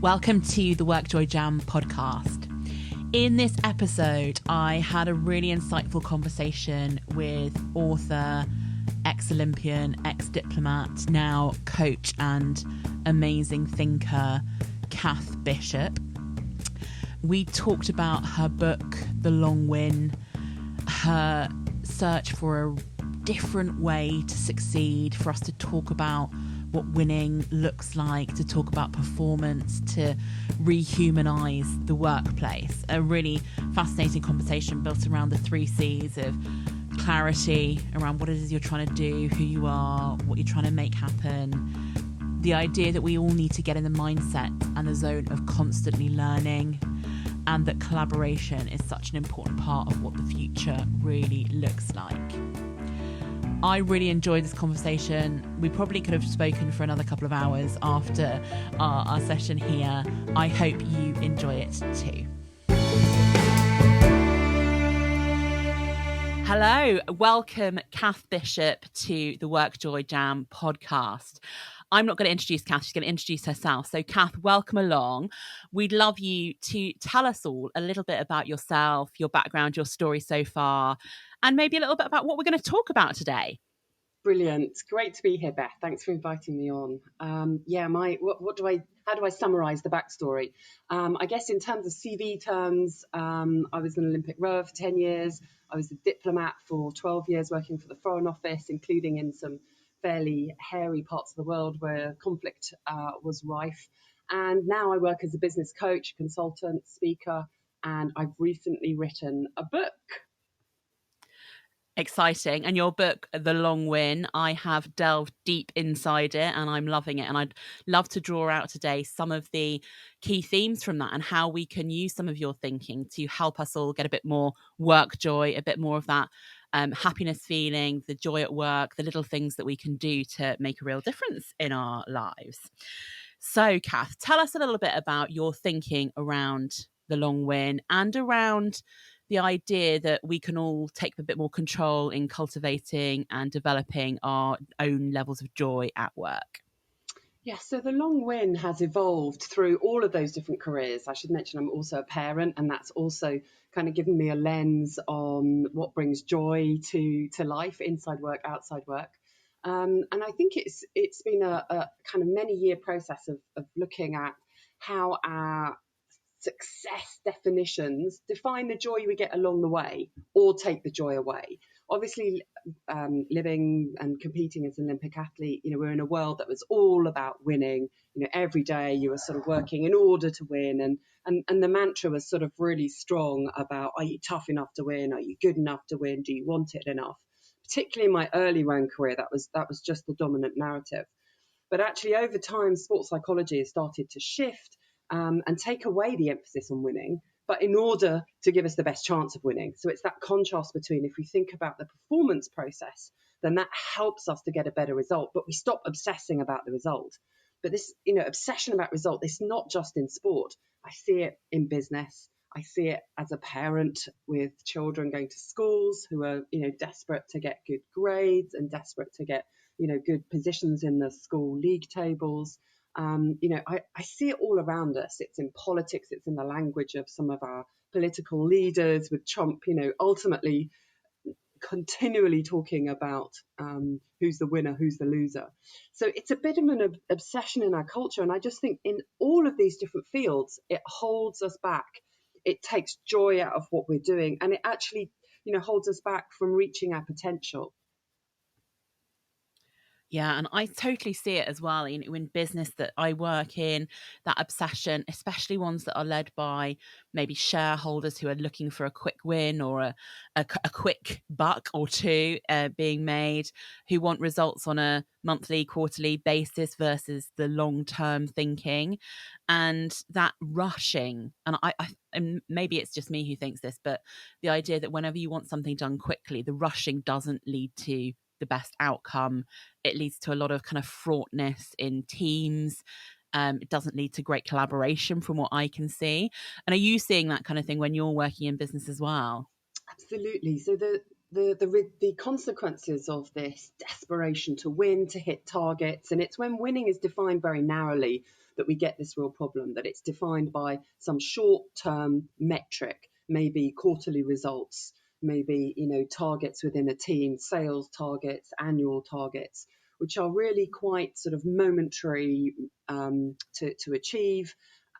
Welcome to the WorkJoy Jam podcast. In this episode, I had a really insightful conversation with author, ex-Olympian, ex-diplomat, now coach and amazing thinker, Cath Bishop. We talked about her book, The Long Win, her search for a different way to succeed, for us to talk about what winning looks like, to talk about performance, to rehumanize the workplace. A really fascinating conversation built around the 3 C's of clarity, around what it is you're trying to do, who you are, what you're trying to make happen. The idea that we all need to get in the mindset and the zone of constantly learning, and that collaboration is such an important part of what the future really looks like. I really enjoyed this conversation. We probably could have spoken for another couple of hours after our session here. I hope you enjoy it too. Hello, welcome Cath Bishop to the WorkJoy Jam podcast. I'm not going to introduce Cath, she's going to introduce herself. So Cath, welcome along. We'd love you to tell us all a little bit about yourself, your background, your story so far, and maybe a little bit about what we're going to talk about today. Brilliant. Great to be here, Beth. Thanks for inviting me on. How do I summarize the backstory? I guess in terms of CV terms, I was an Olympic rower for 10 years. I was a diplomat for 12 years working for the Foreign Office, including in some fairly hairy parts of the world where conflict was rife. And now I work as a business coach, consultant, speaker, and I've recently written a book. Exciting. And your book, The Long Win, I have delved deep inside it and I'm loving it. And I'd love to draw out today some of the key themes from that and how we can use some of your thinking to help us all get a bit more work joy, a bit more of that happiness feeling, the joy at work, the little things that we can do to make a real difference in our lives. So, Cath, tell us a little bit about your thinking around The Long Win and around the idea that we can all take a bit more control in cultivating and developing our own levels of joy at work. Yeah, so the long win has evolved through all of those different careers. I should mention I'm also a parent, and that's also kind of given me a lens on what brings joy to life, inside work, outside work. And I think it's been a kind of many-year process of looking at how our success definitions define the joy we get along the way or take the joy away. Obviously, living and competing as an Olympic athlete, we're in a world that was all about winning. Every day you were sort of working in order to win, and the mantra was sort of really strong about, are you tough enough to win? Are you good enough to win? Do you want it enough? Particularly in my early run career, that was just the dominant narrative. But actually, over time, sports psychology has started to shift and take away the emphasis on winning, but in order to give us the best chance of winning. So it's that contrast between, if we think about the performance process, then that helps us to get a better result, but we stop obsessing about the result. But this, obsession about result, it's not just in sport. I see it in business. I see it as a parent with children going to schools who are, desperate to get good grades and desperate to get, good positions in the school league tables. I see it all around us. It's in politics. It's in the language of some of our political leaders, with Trump, ultimately continually talking about who's the winner, who's the loser. So it's a bit of an obsession in our culture. And I just think in all of these different fields, it holds us back. It takes joy out of what we're doing. And it actually, holds us back from reaching our potential. Yeah, and I totally see it as well in business that I work in, that obsession, especially ones that are led by maybe shareholders who are looking for a quick win or a quick buck or two being made, who want results on a monthly, quarterly basis versus the long-term thinking. And that rushing, and maybe it's just me who thinks this, but the idea that whenever you want something done quickly, the rushing doesn't lead to the best outcome. It leads to a lot of kind of fraughtness in teams. It doesn't lead to great collaboration from what I can see. And are you seeing that kind of thing when you're working in business as well? Absolutely. So the consequences of this desperation to win, to hit targets, and it's when winning is defined very narrowly that we get this real problem, that it's defined by some short-term metric, maybe quarterly results, maybe, targets within a team, sales targets, annual targets, which are really quite sort of momentary to achieve.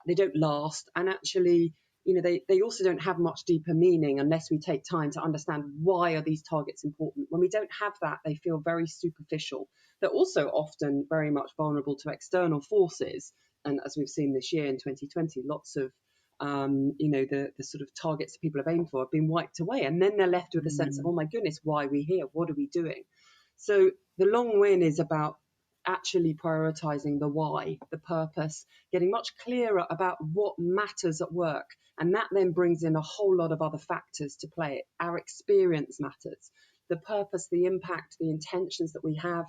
They don't last, and actually, they also don't have much deeper meaning unless we take time to understand why are these targets important. When we don't have that, they feel very superficial. They're also often very much vulnerable to external forces, and as we've seen this year in 2020, lots of the sort of targets that people have aimed for have been wiped away, and then they're left with a sense of, oh my goodness, why are we here? What are we doing? So the long win is about actually prioritizing the why, the purpose, getting much clearer about what matters at work. And that then brings in a whole lot of other factors to play. Our experience matters, the purpose, the impact, the intentions that we have,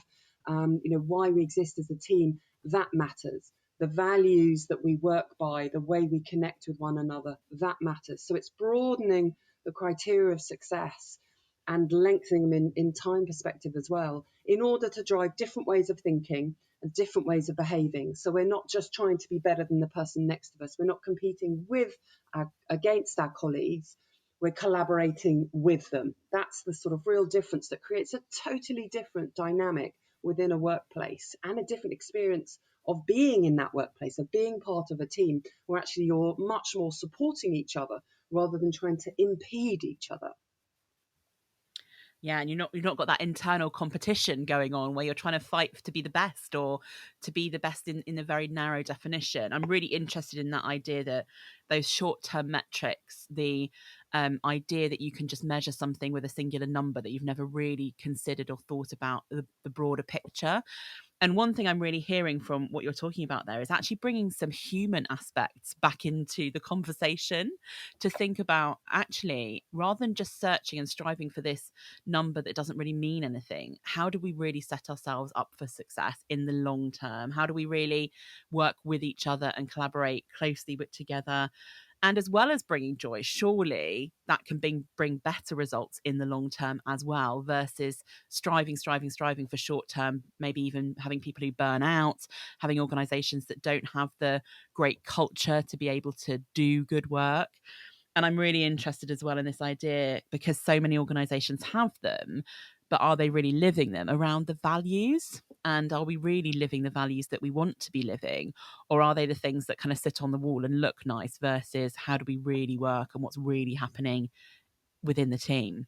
why we exist as a team, that matters. The values that we work by, the way we connect with one another, that matters. So it's broadening the criteria of success and lengthening them in time perspective as well, in order to drive different ways of thinking and different ways of behaving. So we're not just trying to be better than the person next to us. We're not competing against our colleagues. We're collaborating with them. That's the sort of real difference that creates a totally different dynamic within a workplace and a different experience of being in that workplace, of being part of a team where actually you're much more supporting each other rather than trying to impede each other. Yeah, and you've not got that internal competition going on where you're trying to fight to be the best or to be the best in a very narrow definition. I'm really interested in that idea that those short-term metrics, the idea that you can just measure something with a singular number, that you've never really considered or thought about the broader picture. And one thing I'm really hearing from what you're talking about there is actually bringing some human aspects back into the conversation, to think about, actually, rather than just searching and striving for this number that doesn't really mean anything, how do we really set ourselves up for success in the long term? How do we really work with each other and collaborate closely with together? And as well as bringing joy, surely that can bring better results in the long term as well, versus striving for short term, maybe even having people who burn out, having organizations that don't have the great culture to be able to do good work. And I'm really interested as well in this idea, because so many organizations have them, but are they really living them, around the values? And are we really living the values that we want to be living? Or are they the things that kind of sit on the wall and look nice, versus how do we really work and what's really happening within the team?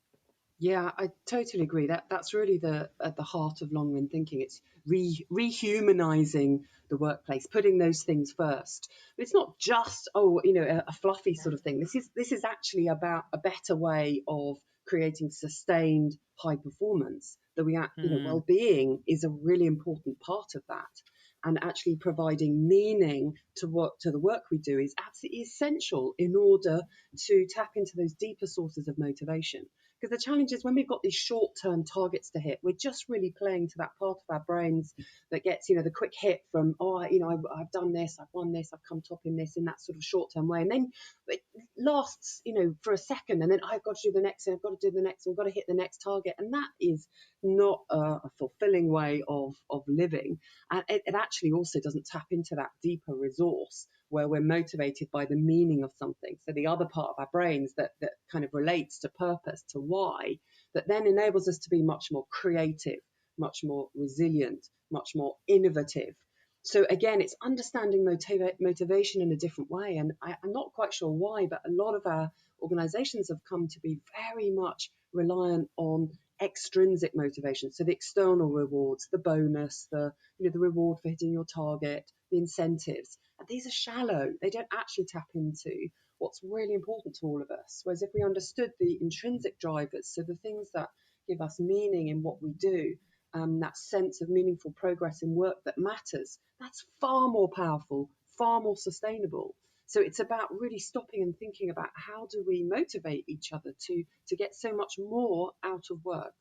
Yeah, I totally agree. That's really at the heart of long run thinking. It's rehumanizing the workplace, putting those things first. But it's not just a fluffy sort of thing. This is actually about a better way of creating sustained high performance. That well-being is a really important part of that, and actually providing meaning to the work we do is absolutely essential in order to tap into those deeper sources of motivation. Because the challenge is, when we've got these short-term targets to hit, we're just really playing to that part of our brains that gets, the quick hit from, I've done this, I've won this, I've come top in this, in that sort of short-term way. And then it lasts, for a second, and then I've got to do the next, and I've got to do the next, and I've got to hit the next target. And that is not a fulfilling way of living. And it actually also doesn't tap into that deeper resource where we're motivated by the meaning of something. So the other part of our brains that kind of relates to purpose, to why, that then enables us to be much more creative, much more resilient, much more innovative. So again, it's understanding motivation in a different way. And I'm not quite sure why, but a lot of our organizations have come to be very much reliant on extrinsic motivation. So the external rewards, the bonus, the reward for hitting your target, the incentives. And these are shallow. They don't actually tap into what's really important to all of us. Whereas if we understood the intrinsic drivers, so the things that give us meaning in what we do, that sense of meaningful progress in work that matters, that's far more powerful, far more sustainable. So it's about really stopping and thinking about, how do we motivate each other to get so much more out of work.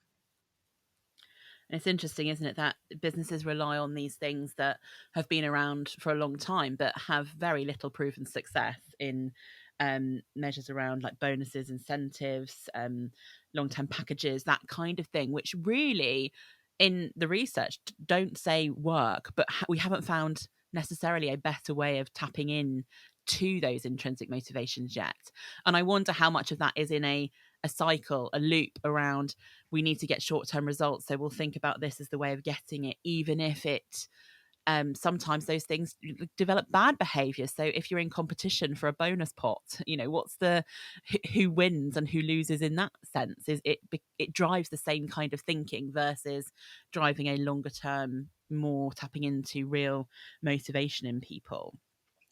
And it's interesting, isn't it, that businesses rely on these things that have been around for a long time, but have very little proven success in measures around like bonuses, incentives, long-term packages, that kind of thing, which really, in the research, don't say work, but we haven't found necessarily a better way of tapping in to those intrinsic motivations yet. And I wonder how much of that is in a cycle, a loop around, we need to get short-term results, so we'll think about this as the way of getting it, even if it sometimes those things develop bad behavior. So if you're in competition for a bonus pot, what's the who wins and who loses in that sense? Is it drives the same kind of thinking versus driving a longer term, more tapping into real motivation in people.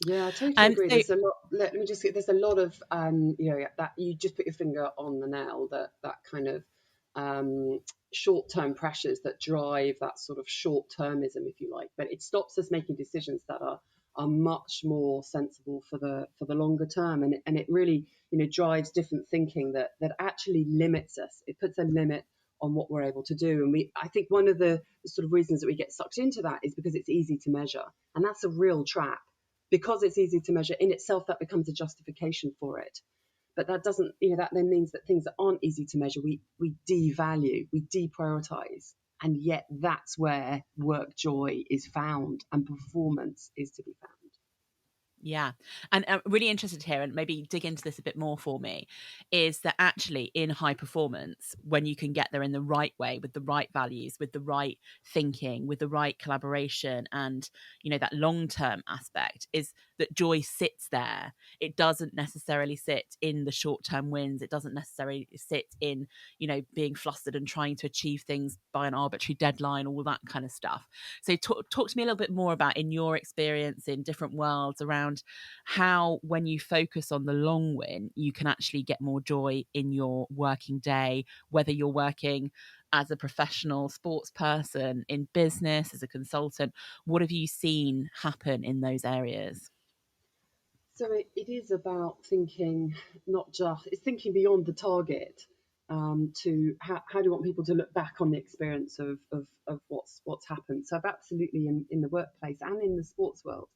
Yeah, I totally And agree. so There's a lot. Let me just. There's a lot of that you just put your finger on the nail. That kind of short-term pressures that drive that sort of short-termism, if you like. But it stops us making decisions that are much more sensible for the longer term, and it really drives different thinking that actually limits us. It puts a limit on what we're able to do, and I think one of the sort of reasons that we get sucked into that is because it's easy to measure, and that's a real trap. Because it's easy to measure in itself, that becomes a justification for it. But that doesn't, that then means that things that aren't easy to measure, we devalue, we deprioritize. And yet that's where work joy is found and performance is to be found. yeah. And I'm really interested here, and maybe dig into this a bit more for me, is that actually in high performance, when you can get there in the right way, with the right values, with the right thinking, with the right collaboration, and, that long-term aspect, is that joy sits there. It doesn't necessarily sit in the short-term wins. It doesn't necessarily sit in, being flustered and trying to achieve things by an arbitrary deadline, all that kind of stuff. So talk to me a little bit more about, in your experience in different worlds, around how, when you focus on the long win, you can actually get more joy in your working day, whether you're working as a professional sports person, in business, as a consultant. What have you seen happen in those areas? So it is about thinking, it's thinking beyond the target, to how do you want people to look back on the experience of what's happened. So I've absolutely in the workplace and in the sports world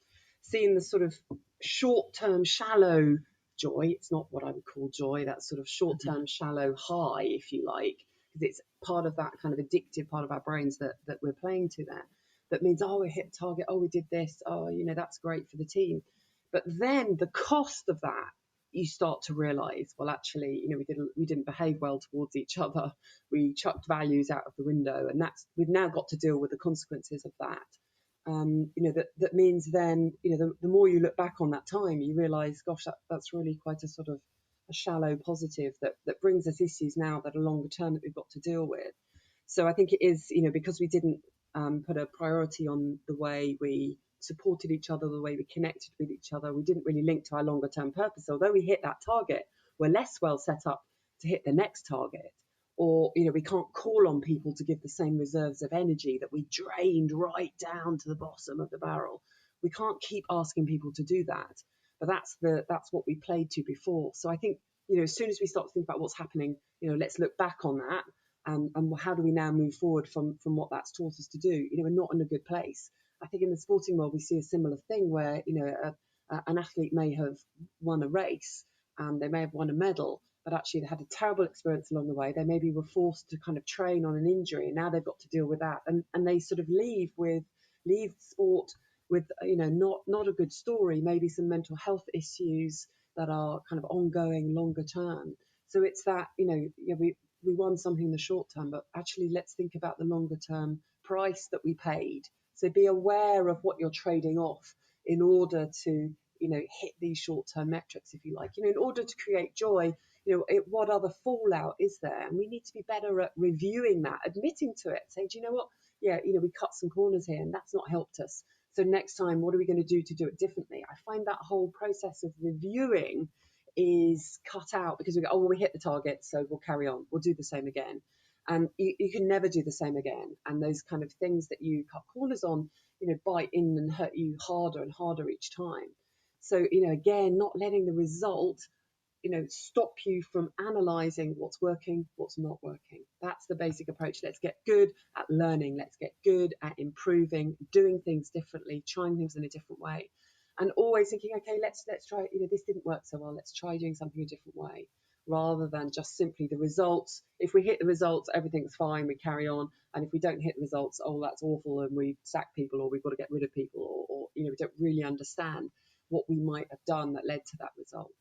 seen the sort of short-term shallow joy. It's not what I would call joy, that sort of short-term shallow high, if you like, because it's part of that kind of addictive part of our brains that we're playing to there. That means, oh, we hit target, oh, we did this, oh, that's great for the team. But then the cost of that, you start to realize, well, actually, we didn't behave well towards each other. We chucked values out of the window, and we've now got to deal with the consequences of that. That means then, the more you look back on that time, you realize, gosh, that's really quite a sort of a shallow positive that brings us issues now that are longer term that we've got to deal with. So I think it is, because we didn't put a priority on the way we supported each other, the way we connected with each other. We didn't really link to our longer term purpose. Although we hit that target, we're less well set up to hit the next target. Or, we can't call on people to give the same reserves of energy that we drained right down to the bottom of the barrel. We can't keep asking people to do that. But that's what we played to before. So I think, as soon as we start to think about what's happening, let's look back on that. And how do we now move forward from what that's taught us to do? We're not in a good place. I think in the sporting world, we see a similar thing where, an athlete may have won a race and they may have won a medal, but actually they had a terrible experience along the way. They maybe were forced to kind of train on an injury, and now they've got to deal with that. And they sort of leave sport with, not a good story, maybe some mental health issues that are kind of ongoing longer term. So it's that, we won something in the short term, but actually let's think about the longer term price that we paid. So be aware of what you're trading off in order to, hit these short term metrics, if you like. In order to create joy, what other fallout is there? And we need to be better at reviewing that, admitting to it, saying, do you know what? Yeah, we cut some corners here and that's not helped us. So next time, what are we going to do it differently? I find that whole process of reviewing is cut out because we go, oh, well, we hit the target, so we'll carry on. We'll do the same again. And you can never do the same again. And those kind of things that you cut corners on, bite in and hurt you harder and harder each time. So, again, not letting the result, stop you from analysing what's working, what's not working. That's the basic approach. Let's get good at learning. Let's get good at improving, doing things differently, trying things in a different way. And always thinking, okay, let's try, this didn't work so well. Let's try doing something a different way. rather than just simply the results. If we hit the results, everything's fine, we carry on. And if we don't hit the results, oh, that's awful, and we sack people, or we've got to get rid of people, or we don't really understand what we might have done that led to that result.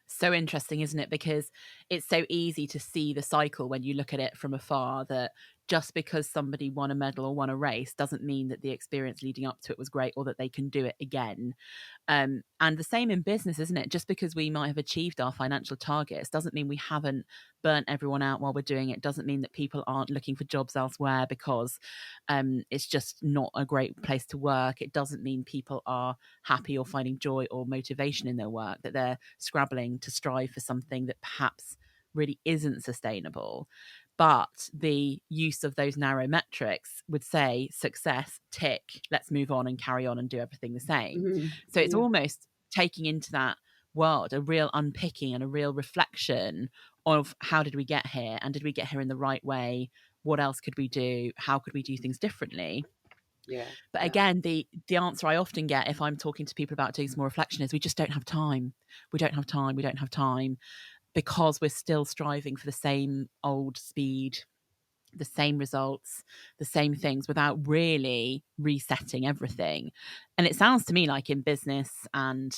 So interesting, isn't it? Because it's so easy to see the cycle when you look at it from afar, that just because somebody won a medal or won a race doesn't mean that the experience leading up to it was great or that they can do it again. And the same in business, isn't it? Just because we might have achieved our financial targets doesn't mean we haven't burnt everyone out while we're doing it. Doesn't mean that people aren't looking for jobs elsewhere because it's just not a great place to work. It doesn't mean people are happy or finding joy or motivation in their work, that they're scrabbling to strive for something that perhaps really isn't sustainable. But the use of those narrow metrics would say success, tick, let's move on and carry on and do everything the same. Mm-hmm. So it's almost taking into that world a real unpicking and a real reflection of how did we get here, and did we get here in the right way? What else could we do? How could we do things differently? Yeah. But again, the answer I often get if I'm talking to people about doing some more reflection is we just don't have time. We don't have time. We don't have time, because we're still striving for the same old speed, the same results, the same things, without really resetting everything. And it sounds to me like in business and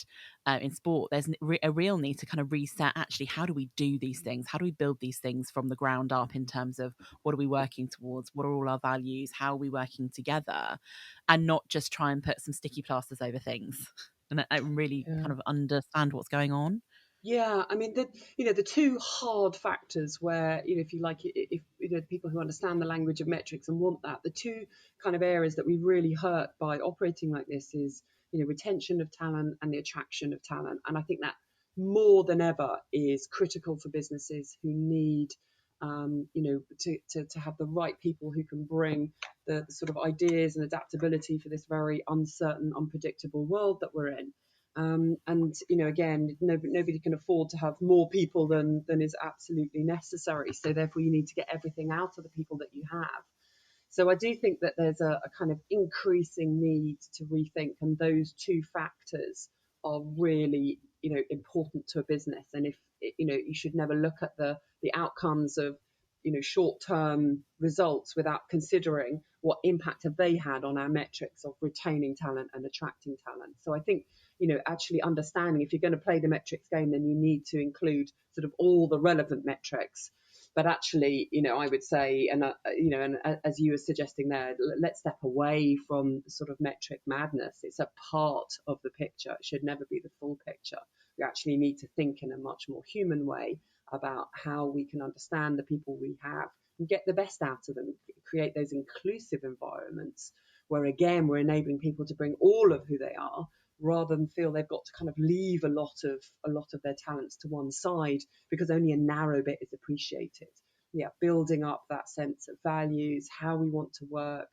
in sport, there's a real need to kind of reset. Actually, how do we do these things? How do we build these things from the ground up, in terms of what are we working towards? What are all our values? How are we working together? And not just try and put some sticky plasters over things and really kind of understand what's going on. Yeah, I mean, the two hard factors where, if you like, if people who understand the language of metrics and want that, the two kind of areas that we really hurt by operating like this is, retention of talent and the attraction of talent. And I think that more than ever is critical for businesses who need, to have the right people who can bring the sort of ideas and adaptability for this very uncertain, unpredictable world that we're in. And again, nobody can afford to have more people than is absolutely necessary. So therefore, you need to get everything out of the people that you have. So I do think that there's a kind of increasing need to rethink, and those two factors are really, important to a business. And if you should never look at the outcomes of short-term results without considering what impact have they had on our metrics of retaining talent and attracting talent. So I think actually understanding, if you're going to play the metrics game, then you need to include sort of all the relevant metrics. But actually, I would say, and as you were suggesting there, let's step away from sort of metric madness. It's a part of the picture. It should never be the full picture. We actually need to think in a much more human way about how we can understand the people we have and get the best out of them, create those inclusive environments where, again, we're enabling people to bring all of who they are, rather than feel they've got to kind of leave a lot of their talents to one side because only a narrow bit is appreciated. Yeah, building up that sense of values, how we want to work,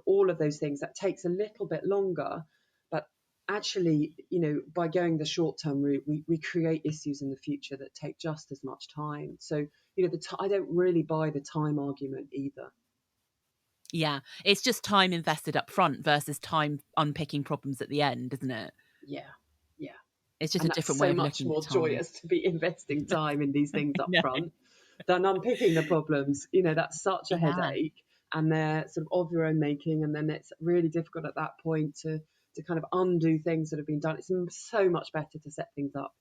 all of those things, that takes a little bit longer. But actually, by going the short-term route, we create issues in the future that take just as much time. So, I don't really buy the time argument either. Yeah, it's just time invested up front versus time unpicking problems at the end, isn't it? Yeah, yeah. It's just And a that's different way so of much looking at more time. joyous to be investing time in these things up No. front than unpicking the problems. That's such a Yeah. headache, and they're sort of your own making, and then it's really difficult at that point to kind of undo things that have been done. It's so much better to set things up.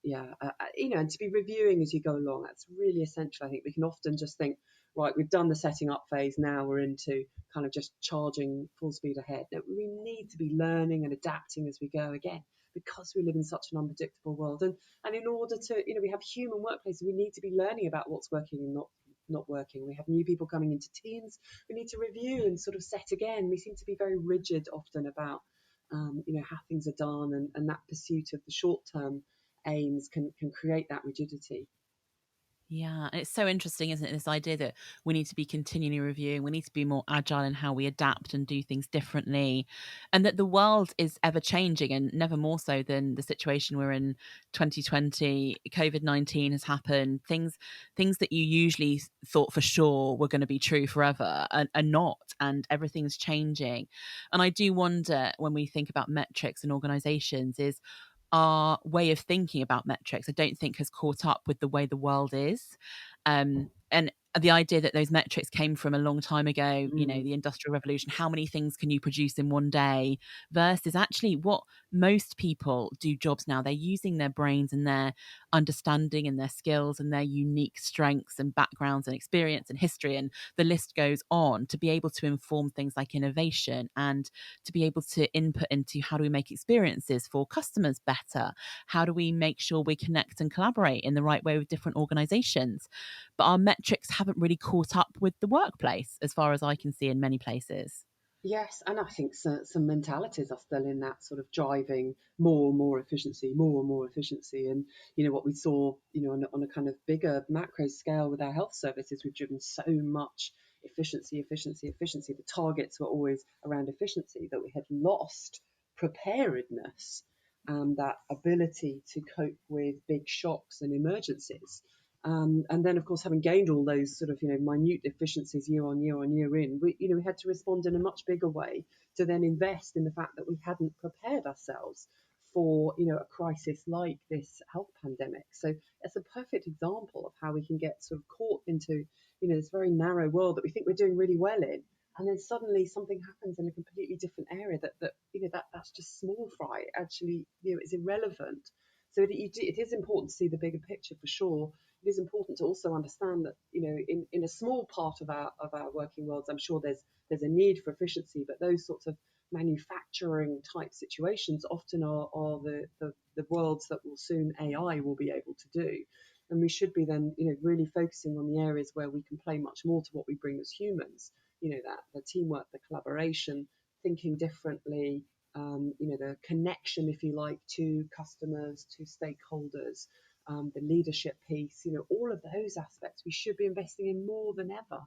And to be reviewing as you go along. That's really essential. I think we can often just think, right, we've done the setting up phase, now we're into kind of just charging full speed ahead. No, we need to be learning and adapting as we go, again, because we live in such an unpredictable world. And in order to, we have human workplaces, we need to be learning about what's working and not working. We have new people coming into teams. We need to review and sort of set again. We seem to be very rigid often about, how things are done, and that pursuit of the short term aims can create that rigidity. Yeah, and it's so interesting, isn't it? This idea that we need to be continually reviewing, we need to be more agile in how we adapt and do things differently, and that the world is ever changing, and never more so than the situation we're in 2020. COVID-19 has happened. Things that you usually thought for sure were going to be true forever are not, and everything's changing. And I do wonder, when we think about metrics and organizations, is our way of thinking about metrics, I don't think has caught up with the way the world is. And the idea that those metrics came from a long time ago, the Industrial Revolution, how many things can you produce in one day, versus actually what most people do jobs now. They're using their brains and their understanding and their skills and their unique strengths and backgrounds and experience and history, and the list goes on, to be able to inform things like innovation and to be able to input into how do we make experiences for customers better? How do we make sure we connect and collaborate in the right way with different organizations? But our metrics haven't really caught up with the workplace, as far as I can see in many places. Yes, and I think some mentalities are still in that sort of driving more and more efficiency, more and more efficiency. And, what we saw, on a kind of bigger macro scale with our health services, we've driven so much efficiency, efficiency, efficiency. The targets were always around efficiency, that we had lost preparedness and that ability to cope with big shocks and emergencies. And then, of course, having gained all those sort of, minute efficiencies year on year on year in, we had to respond in a much bigger way to then invest in the fact that we hadn't prepared ourselves for, a crisis like this health pandemic. So it's a perfect example of how we can get sort of caught into, this very narrow world that we think we're doing really well in. And then suddenly something happens in a completely different area that's just small fry. Actually, it's irrelevant. So it is important to see the bigger picture for sure. It is important to also understand that, in a small part of our working worlds, I'm sure there's a need for efficiency, but those sorts of manufacturing type situations often are the worlds that will soon AI will be able to do. And we should be then, really focusing on the areas where we can play much more to what we bring as humans, that the teamwork, the collaboration, thinking differently, the connection, if you like, to customers, to stakeholders, the leadership piece, all of those aspects we should be investing in more than ever.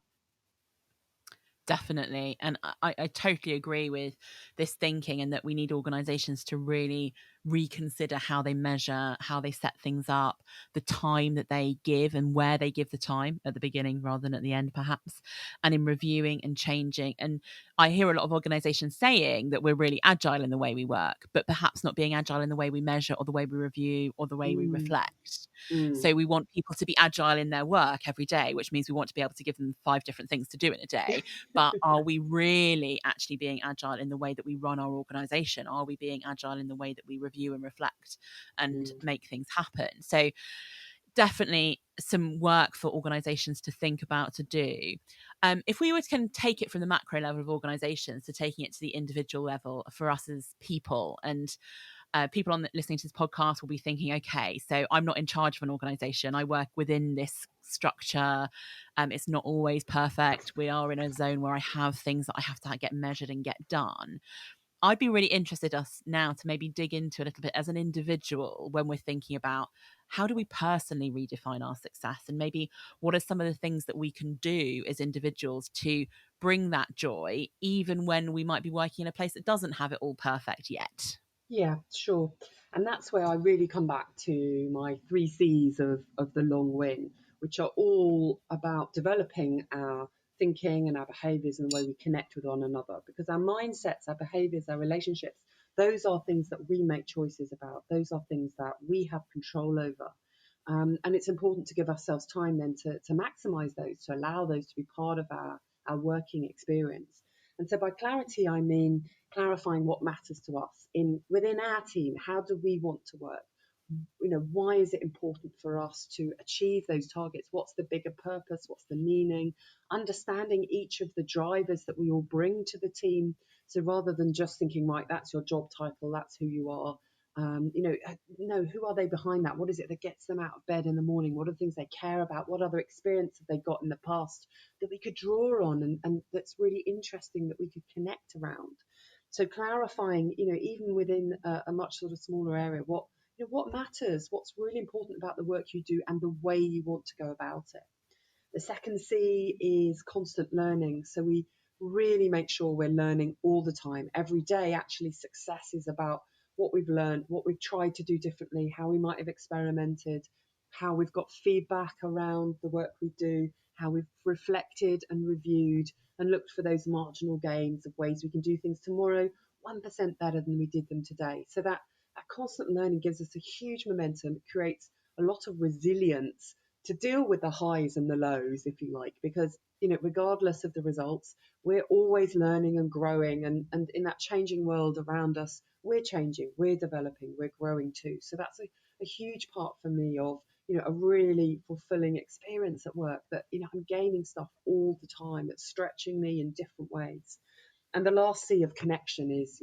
Definitely. And I totally agree with this thinking, and that we need organizations to really reconsider how they measure, how they set things up, the time that they give and where they give the time, at the beginning rather than at the end, perhaps, and in reviewing and changing. And I hear a lot of organizations saying that we're really agile in the way we work, but perhaps not being agile in the way we measure or the way we review or the way we reflect. Mm. So we want people to be agile in their work every day, which means we want to be able to give them 5 different things to do in a day. But are we really actually being agile in the way that we run our organization? Are we being agile in the way that we review and reflect and make things happen? So definitely some work for organizations to think about, to do. If we were to kind of take it from the macro level of organizations to taking it to the individual level for us as people, and people listening to this podcast will be thinking, okay, so I'm not in charge of an organization. I work within this structure. It's not always perfect. We are in a zone where I have things that I have to get measured and get done. I'd be really interested us now to maybe dig into a little bit as an individual when we're thinking about how do we personally redefine our success, and maybe what are some of the things that we can do as individuals to bring that joy, even when we might be working in a place that doesn't have it all perfect yet. Yeah, sure. And that's where I really come back to my 3 C's of the long win, which are all about developing our thinking and our behaviors and the way we connect with one another. Because our mindsets, our behaviors, our relationships, those are things that we make choices about. Those are things that we have control over. And it's important to give ourselves time then to maximize those, to allow those to be part of our working experience. And so by clarity, I mean clarifying what matters to us within our team. How do we want to work? Why is it important for us to achieve those targets? What's the bigger purpose? What's the meaning? Understanding each of the drivers that we all bring to the team. So rather than just thinking, right, that's your job title, that's who you are. No, who are they behind that? What is it that gets them out of bed in the morning? What are the things they care about? What other experience have they got in the past that we could draw on, and that's really interesting that we could connect around? So clarifying, even within a much sort of smaller area, what matters, what's really important about the work you do and the way you want to go about it. The second C is constant learning. So we really make sure we're learning all the time. Every day, actually, success is about what we've learned, what we've tried to do differently, how we might have experimented, how we've got feedback around the work we do, how we've reflected and reviewed and looked for those marginal gains of ways we can do things tomorrow 1% better than we did them today. So that constant learning gives us a huge momentum. It creates a lot of resilience to deal with the highs and the lows, if you like, because, regardless of the results, we're always learning and growing. And in that changing world around us, we're changing, we're developing, we're growing too. So that's a huge part for me of, a really fulfilling experience at work, that, I'm gaining stuff all the time that's stretching me in different ways. And the last C of connection is,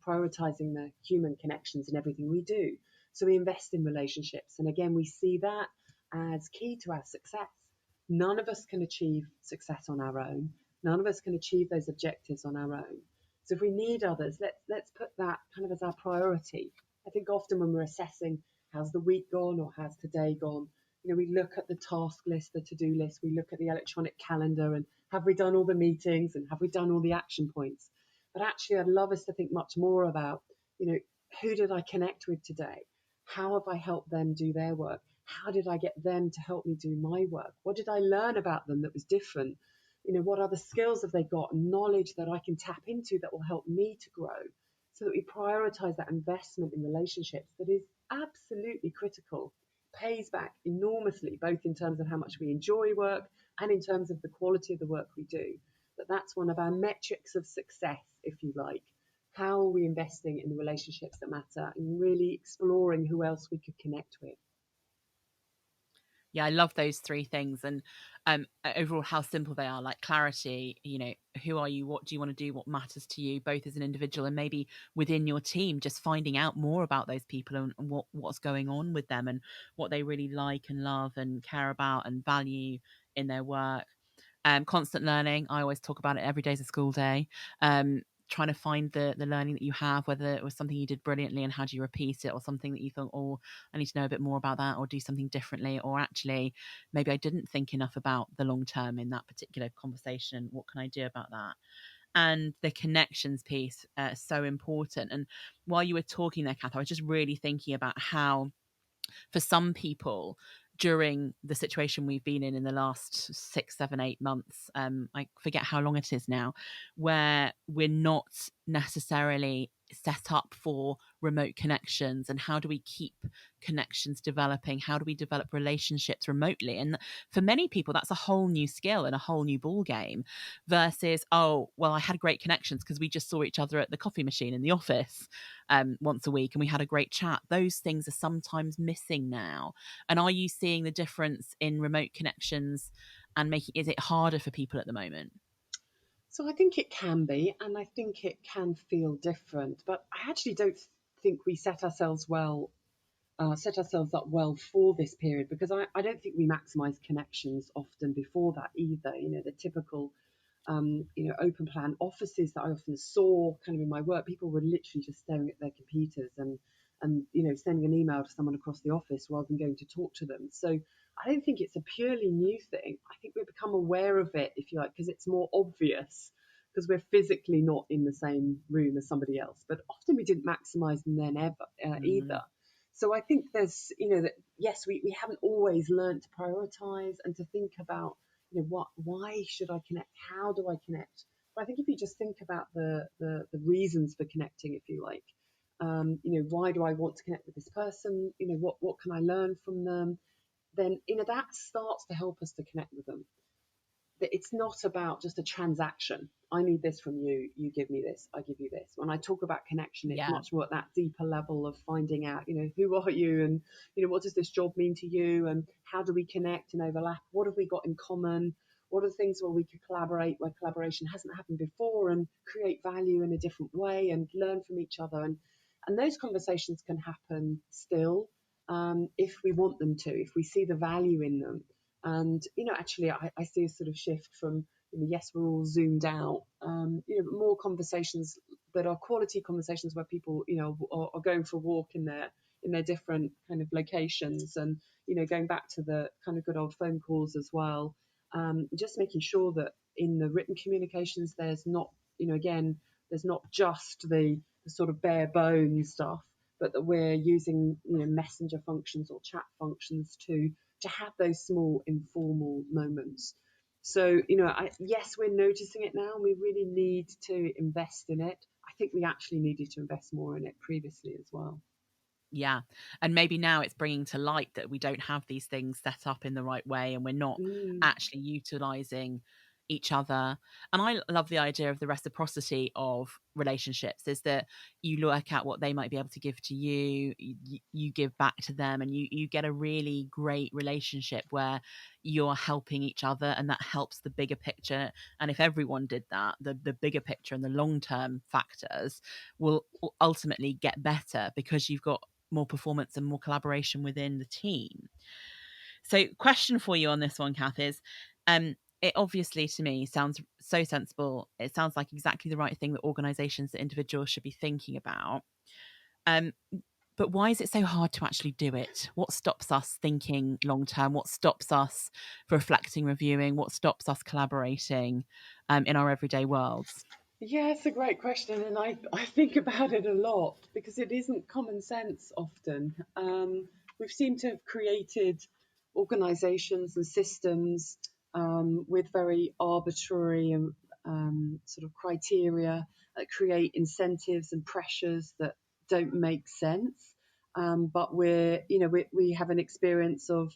prioritizing the human connections in everything we do. So we invest in relationships. And again, we see that as key to our success. None of us can achieve success on our own. None of us can achieve those objectives on our own. So if we need others, let's put that kind of as our priority. I think often when we're assessing how's the week gone or how's today gone, we look at the task list, the to-do list, we look at the electronic calendar, and have we done all the meetings and have we done all the action points? But actually, I'd love us to think much more about, who did I connect with today? How have I helped them do their work? How did I get them to help me do my work? What did I learn about them that was different? What other skills have they got, knowledge that I can tap into that will help me to grow? So that we prioritize that investment in relationships that is absolutely critical, pays back enormously, both in terms of how much we enjoy work and in terms of the quality of the work we do. But that's one of our metrics of success, if you like. How are we investing in the relationships that matter and really exploring who else we could connect with? Yeah, I love those three things, and overall how simple they are. Like clarity, who are you, what do you want to do, what matters to you, both as an individual and maybe within your team, just finding out more about those people and what's going on with them and what they really like and love and care about and value in their work. Constant learning, I always talk about it, every day's a school day. Trying to find the learning that you have, whether it was something you did brilliantly and how do you repeat it, or something that you thought, oh, I need to know a bit more about that, or do something differently, or actually maybe I didn't think enough about the long term in that particular conversation. What can I do about that? And the connections piece, so important. And while you were talking there, Cath, I was just really thinking about how for some people during the situation we've been in the last 6, 7, 8 months, I forget how long it is now, where we're not necessarily set up for remote connections, and how do we keep connections developing, how do we develop relationships remotely? And for many people that's a whole new skill and a whole new ball game, versus, oh well, I had great connections because we just saw each other at the coffee machine in the office once a week and we had a great chat. Those things are sometimes missing now. And are you seeing the difference in remote connections and is it harder for people at the moment? So I think it can be, and I think it can feel different, but I actually don't think we set ourselves up well for this period, because I don't think we maximise connections often before that either. The typical open plan offices that I often saw kind of in my work, people were literally just staring at their computers and sending an email to someone across the office rather than going to talk to them. So I don't think it's a purely new thing. I think we've become aware of it, if you like, because it's more obvious because we're physically not in the same room as somebody else. But often we didn't maximize them then either. So I think there's, that yes, we haven't always learned to prioritize and to think about, why should I connect? How do I connect? But I think if you just think about the reasons for connecting, if you like, why do I want to connect with this person? What can I learn from them? Then, that starts to help us to connect with them. That it's not about just a transaction. I need this from you, you give me this, I give you this. When I talk about connection, it's much more at that deeper level of finding out, who are you, and what does this job mean to you, and how do we connect and overlap? What have we got in common? What are the things where we could collaborate, where collaboration hasn't happened before, and create value in a different way and learn from each other? And those conversations can happen still, if we want them to, if we see the value in them. And, actually, I see a sort of shift from, yes, we're all zoomed out, more conversations that are quality conversations where people, are going for a walk in their different kind of locations, and, going back to the kind of good old phone calls as well. Just making sure that in the written communications, there's not, again, there's not just the sort of bare bones stuff, but that we're using, messenger functions or chat functions to have those small informal moments. So, yes, we're noticing it now, and we really need to invest in it. I think we actually needed to invest more in it previously as well. Yeah. And maybe now it's bringing to light that we don't have these things set up in the right way, and we're not Mm. actually utilizing each other. And I love the idea of the reciprocity of relationships, is that you look at what they might be able to give to you, you give back to them, and you get a really great relationship where you're helping each other, and that helps the bigger picture. And if everyone did that, the bigger picture and the long-term factors will ultimately get better, because you've got more performance and more collaboration within the team. So, question for you on this one, Kath, is it obviously to me sounds so sensible. It sounds like exactly the right thing that organizations, that individuals should be thinking about. Um, but why is it so hard to actually do it? What stops us thinking long term? What stops us reflecting, reviewing? What stops us collaborating in our everyday worlds? Yeah, it's a great question, and I think about it a lot because it isn't common sense often. We've seemed to have created organisations and systems with very arbitrary sort of criteria that create incentives and pressures that don't make sense. But we have an experience of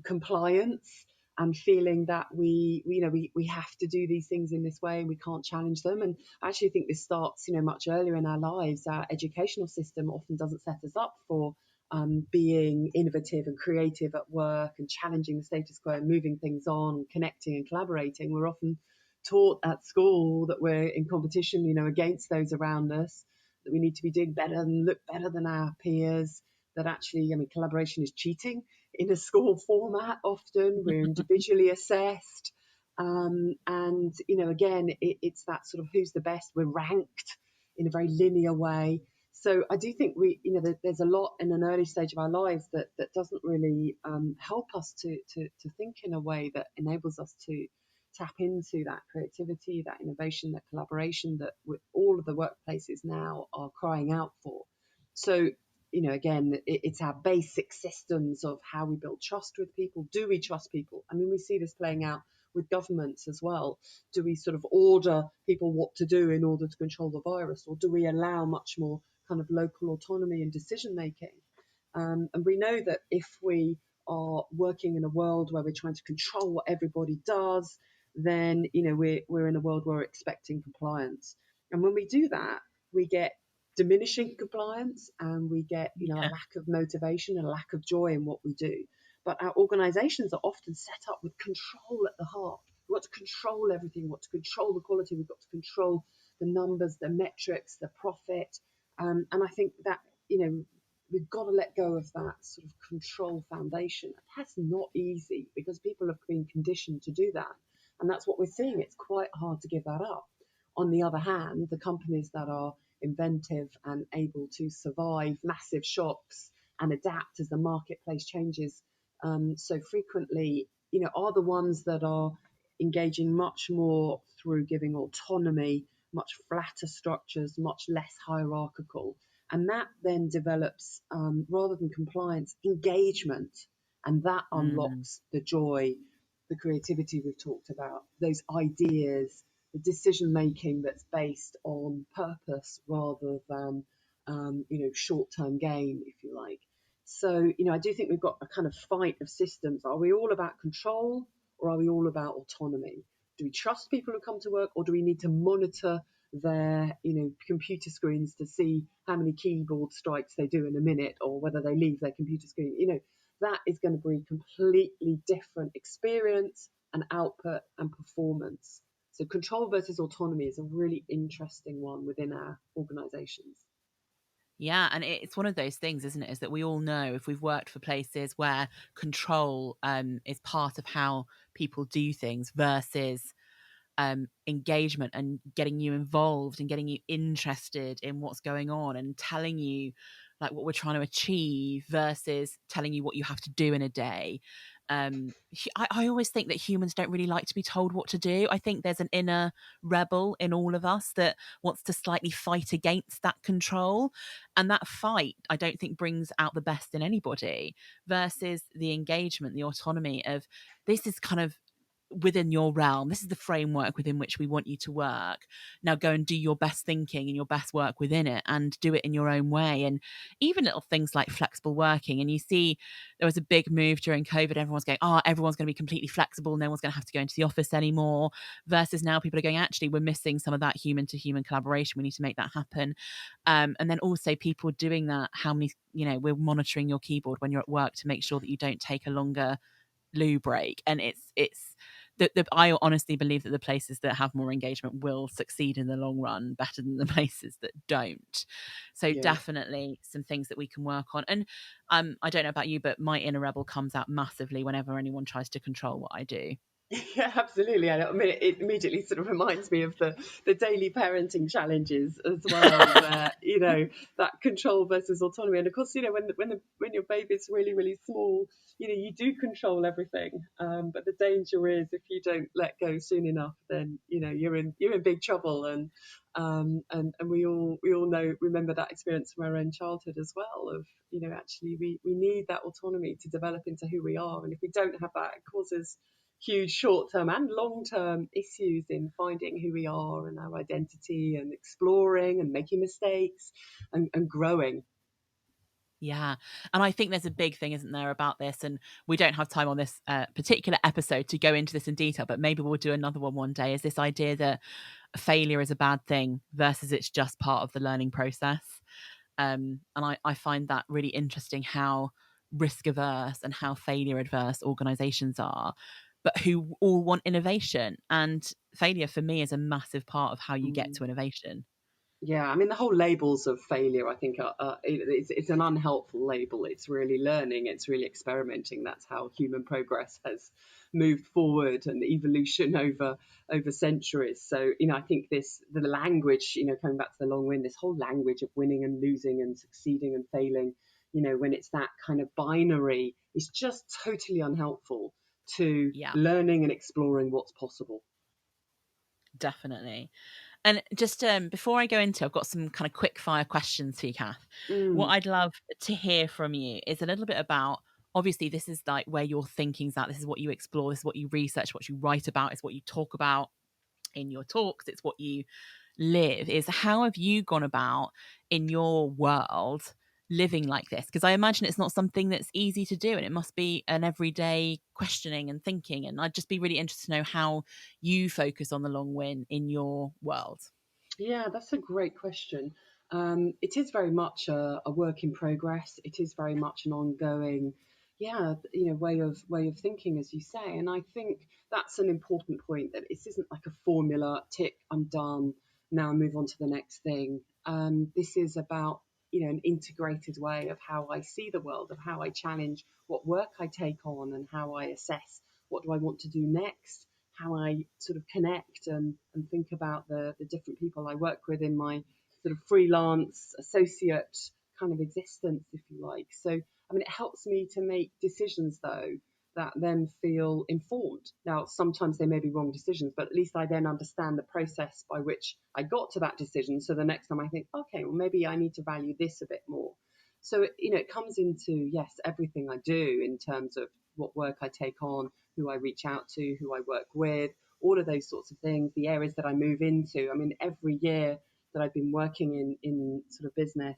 compliance and feeling that we have to do these things in this way and we can't challenge them. And I actually think this starts much earlier in our lives. Our educational system often doesn't set us up for being innovative and creative at work and challenging the status quo and moving things on, connecting and collaborating. We're often taught at school that we're in competition, against those around us, that we need to be doing better and look better than our peers, that actually, collaboration is cheating in a school format. Often we're individually assessed. And, again, it's that sort of who's the best. We're ranked in a very linear way. So I do think there's a lot in an early stage of our lives that doesn't really help us to think in a way that enables us to tap into that creativity, that innovation, that collaboration that all of the workplaces now are crying out for. So, again, it's our basic systems of how we build trust with people. Do we trust people? I mean, we see this playing out with governments as well. Do we sort of order people what to do in order to control the virus, or do we allow much more kind of local autonomy and decision making? And we know that if we are working in a world where we're trying to control what everybody does, then we're in a world where we're expecting compliance. And when we do that, we get diminishing compliance, and we get a Yeah. lack of motivation and a lack of joy in what we do. But our organizations are often set up with control at the heart. We've got to control everything. We've got to control the quality. We've got to control the numbers, the metrics, the profit. And I think that, we've got to let go of that sort of control foundation. That's not easy because people have been conditioned to do that. And that's what we're seeing. It's quite hard to give that up. On the other hand, the companies that are inventive and able to survive massive shocks and adapt as the marketplace changes so frequently, are the ones that are engaging much more through giving autonomy, much flatter structures, much less hierarchical. And that then develops, rather than compliance, engagement. And that Mm. unlocks the joy, the creativity we've talked about, those ideas, the decision making that's based on purpose rather than short-term gain, if you like. So I do think we've got a kind of fight of systems. Are we all about control, or are we all about autonomy? Do we trust people who come to work, or do we need to monitor their computer screens to see how many keyboard strikes they do in a minute, or whether they leave their computer screen? That is going to bring completely different experience and output and performance. So control versus autonomy is a really interesting one within our organizations. Yeah, and it's one of those things, isn't it? Is that we all know, if we've worked for places where control is part of how people do things versus engagement and getting you involved and getting you interested in what's going on and telling you like what we're trying to achieve versus telling you what you have to do in a day. I always think that humans don't really like to be told what to do. I think there's an inner rebel in all of us that wants to slightly fight against that control. And that fight, I don't think, brings out the best in anybody versus the engagement, the autonomy of this is kind of within your realm. This is the framework within which we want you to work. Now go and do your best thinking and your best work within it, and do it in your own way. And even little things like flexible working. And you see there was a big move during COVID. Everyone's going, oh, everyone's going to be completely flexible. No one's going to have to go into the office anymore. Versus now people are going, actually, we're missing some of that human to human collaboration. We need to make that happen. And then also people doing that, how many, we're monitoring your keyboard when you're at work to make sure that you don't take a longer loo break. And it's I honestly believe that the places that have more engagement will succeed in the long run better than the places that don't. So Yeah. definitely some things that we can work on. And I don't know about you, but my inner rebel comes out massively whenever anyone tries to control what I do. Yeah, absolutely. I mean, it immediately sort of reminds me of the daily parenting challenges as well, where that control versus autonomy. And of course, when your baby's really really small, you do control everything. But the danger is if you don't let go soon enough, then you're in big trouble. And we all remember that experience from our own childhood as well. Of actually we need that autonomy to develop into who we are, and if we don't have that, it causes huge short-term and long-term issues in finding who we are and our identity, and exploring and making mistakes and growing. Yeah. And I think there's a big thing, isn't there, about this? And we don't have time on this particular episode to go into this in detail, but maybe we'll do another one day, is this idea that failure is a bad thing versus it's just part of the learning process. And I find that really interesting, how risk averse and how failure adverse organizations are, but who all want innovation. And failure for me is a massive part of how you get to innovation. Yeah, I mean, the whole labels of failure, I think, it's an unhelpful label. It's really learning, it's really experimenting. That's how human progress has moved forward, and evolution over centuries. So, I think the language, coming back to the long win, this whole language of winning and losing and succeeding and failing, when it's that kind of binary, is just totally unhelpful to Yeah, learning and exploring what's possible. definitely. And just before I go into, I've got some kind of quick fire questions for you, Cath. What Mm. I'd love to hear from you is a little bit about, obviously, this is like where your thinking's at. This is what you explore. This is what you research, what you write about. It's what you talk about in your talks. It's what you live. Is how have you gone about in your world living like this? Because I imagine it's not something that's easy to do, and it must be an everyday questioning and thinking. And I'd just be really interested to know how you focus on the long win in your world. Yeah, that's a great question. It is very much a work in progress. It is very much an ongoing, way of thinking, as you say. And I think that's an important point, that this isn't like a formula. Tick, I'm done. Now I move on to the next thing. This is about an integrated way of how I see the world, of how I challenge what work I take on, and how I assess what do I want to do next, how I sort of connect and think about the different people I work with in my sort of freelance associate kind of existence, if you like. So, I mean, it helps me to make decisions, though, that then feel informed. Now, sometimes they may be wrong decisions, but at least I then understand the process by which I got to that decision. So the next time I think, okay, well, maybe I need to value this a bit more. So, it comes into, yes, everything I do in terms of what work I take on, who I reach out to, who I work with, all of those sorts of things, the areas that I move into. I mean, every year that I've been working in sort of business,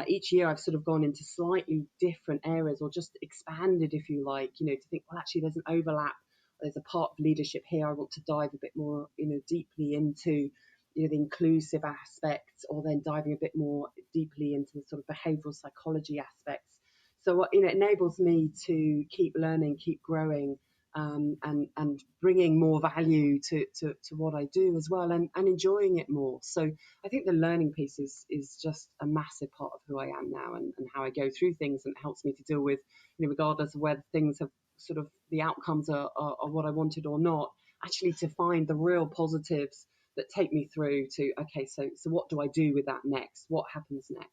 each year I've sort of gone into slightly different areas, or just expanded, if you like, to think, well, actually, there's an overlap. There's a part of leadership here I want to dive a bit more, deeply into, the inclusive aspects, or then diving a bit more deeply into the sort of behavioral psychology aspects. So, it enables me to keep learning, keep growing, and bringing more value to what I do as well, and enjoying it more. So I think the learning piece is just a massive part of who I am now, and how I go through things, and it helps me to deal with, regardless of whether things have sort of the outcomes are what I wanted or not, actually to find the real positives that take me through to, okay, so what do I do with that next? What happens next?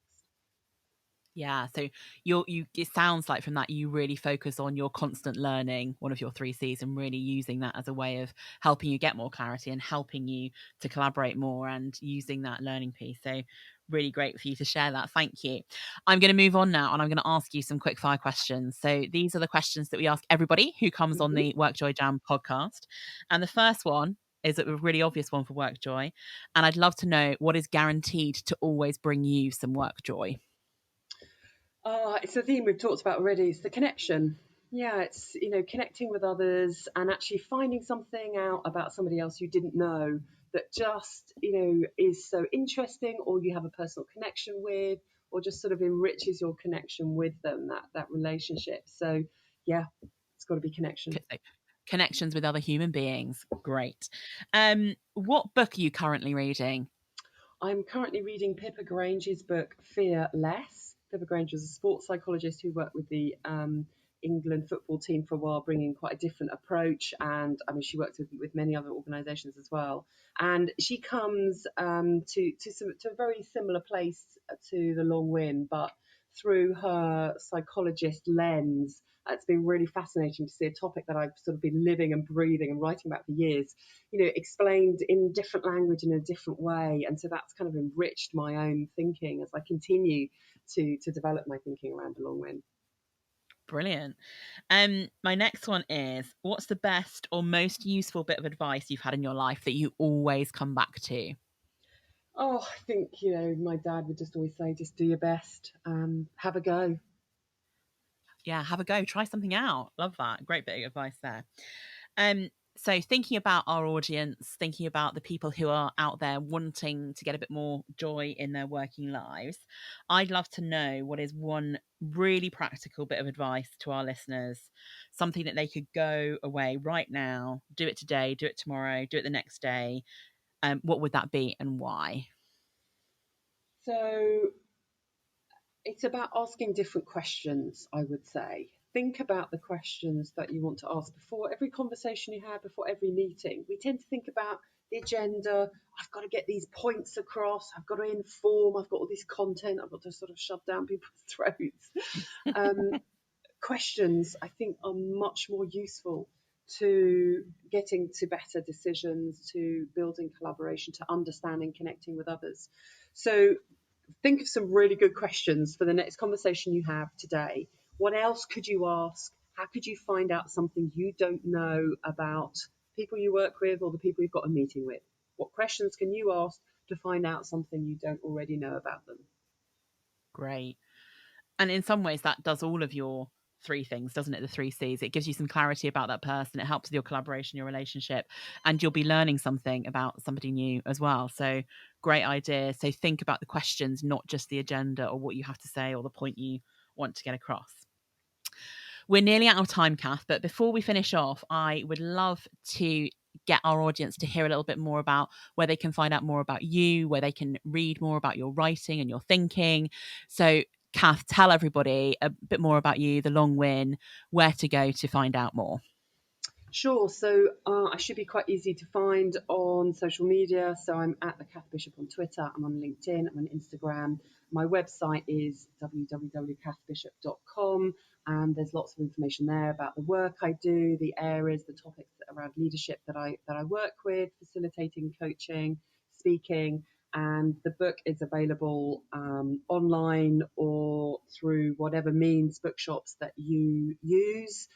Yeah, so you it sounds like from that you really focus on your constant learning, one of your 3 C's, and really using that as a way of helping you get more clarity and helping you to collaborate more and using that learning piece. So really great for you to share that. Thank you. I'm going to move on now and I'm going to ask you some quick fire questions. So these are the questions that we ask everybody who comes on the WorkJoy Jam podcast. And the first one is a really obvious one for WorkJoy. And I'd love to know what is guaranteed to always bring you some work joy. It's a theme we've talked about already. It's the connection. Yeah, it's, connecting with others and actually finding something out about somebody else you didn't know that just, is so interesting, or you have a personal connection with, or just sort of enriches your connection with them, that relationship. So, yeah, it's got to be connection. Connections with other human beings. Great. What book are you currently reading? I'm currently reading Pippa Grange's book, Fear Less. Pippa Grange was a sports psychologist who worked with the England football team for a while, bringing quite a different approach. And I mean, she works with many other organisations as well. And she comes to a very similar place to The Long Win, but through her psychologist lens. It's been really fascinating to see a topic that I've sort of been living and breathing and writing about for years, explained in different language in a different way. And so that's kind of enriched my own thinking as I continue to develop my thinking around the long win. Brilliant. My next one is, what's the best or most useful bit of advice you've had in your life that you always come back to? Oh, I think, my dad would just always say, just do your best, have a go. Yeah, have a go, try something out. Love that. Great bit of advice there. So thinking about our audience, thinking about the people who are out there wanting to get a bit more joy in their working lives, I'd love to know what is one really practical bit of advice to our listeners, something that they could go away right now, do it today, do it tomorrow, do it the next day. What would that be and why? So it's about asking different questions, I would say. Think about the questions that you want to ask before every conversation you have, before every meeting. We tend to think about the agenda. I've got to get these points across. I've got to inform. I've got all this content. I've got to sort of shove down people's throats. Questions, I think, are much more useful to getting to better decisions, to building collaboration, to understanding, connecting with others. So think of some really good questions for the next conversation you have today. What else could you ask? How could you find out something you don't know about people you work with or the people you've got a meeting with? What questions can you ask to find out something you don't already know about them? Great. And in some ways that does all of your 3 things, doesn't it? The 3 C's. It gives you some clarity about that person. It helps with your collaboration, your relationship, and you'll be learning something about somebody new as well. So great idea. So think about the questions, not just the agenda or what you have to say or the point you want to get across. We're nearly out of time, Cath, but before we finish off, I would love to get our audience to hear a little bit more about where they can find out more about you, where they can read more about your writing and your thinking. So Cath, tell everybody a bit more about you, the Long Win, where to go to find out more. Sure. So I should be quite easy to find on social media. So I'm at the Cath Bishop on Twitter. I'm on LinkedIn. I'm on Instagram. My website is www.cathbishop.com. And there's lots of information there about the work I do, the areas, the topics around leadership that I work with, facilitating, coaching, speaking. And the book is available online or through whatever means, bookshops that you use.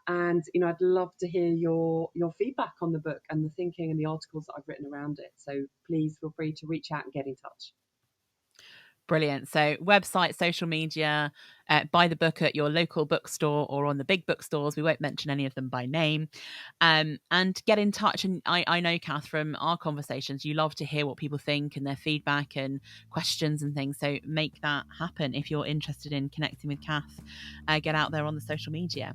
And I'd love to hear your feedback on the book and the thinking and the articles that I've written around it. So please feel free to reach out and get in touch. Brilliant. So website, social media, buy the book at your local bookstore or on the big bookstores. We won't mention any of them by name. And get in touch. And I know, Cath, from our conversations, you love to hear what people think and their feedback and questions and things. So make that happen. If you're interested in connecting with Cath, get out there on the social media.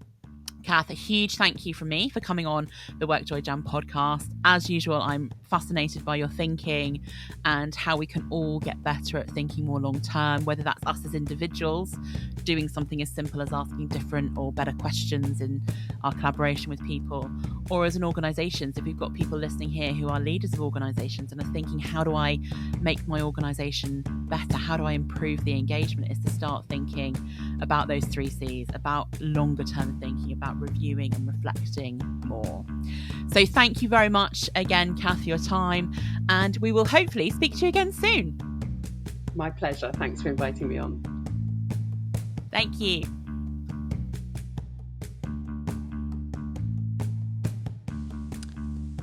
Cath, a huge thank you from me for coming on the WorkJoy Jam podcast. As usual, I'm fascinated by your thinking and how we can all get better at thinking more long term, whether that's us as individuals doing something as simple as asking different or better questions in our collaboration with people, or as an organisation. So if we've got people listening here who are leaders of organisations and are thinking, how do I make my organisation better? How do I improve the engagement? Is to start thinking about those 3 C's, about longer term thinking, about reviewing and reflecting more. So thank you very much again, Cath, for your time, and we will hopefully speak to you again soon. My pleasure. Thanks for inviting me on. Thank you.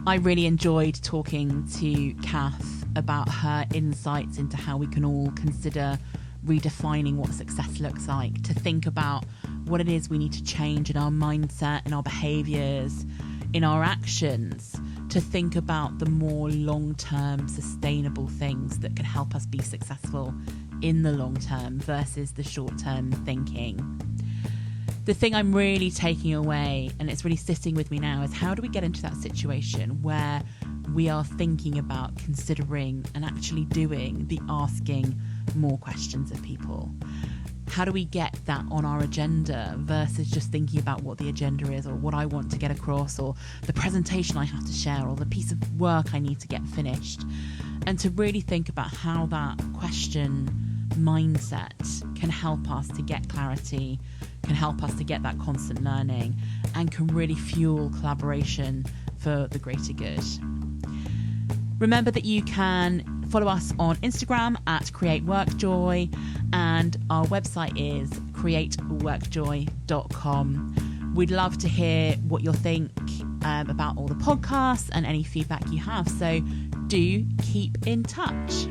I really enjoyed talking to Cath about her insights into how we can all consider redefining what success looks like, to think about what it is we need to change in our mindset, in our behaviours, in our actions, to think about the more long-term sustainable things that can help us be successful in the long term versus the short-term thinking. The thing I'm really taking away, and it's really sitting with me now, is how do we get into that situation where we are thinking about, considering, and actually doing the asking more questions of people? How do we get that on our agenda versus just thinking about what the agenda is, or what I want to get across, or the presentation I have to share, or the piece of work I need to get finished? And to really think about how that question mindset can help us to get clarity, can help us to get that constant learning, and can really fuel collaboration for the greater good. Remember that you can follow us on Instagram at CreateWorkJoy, and our website is createworkjoy.com. We'd love to hear what you think about all the podcasts and any feedback you have, so do keep in touch.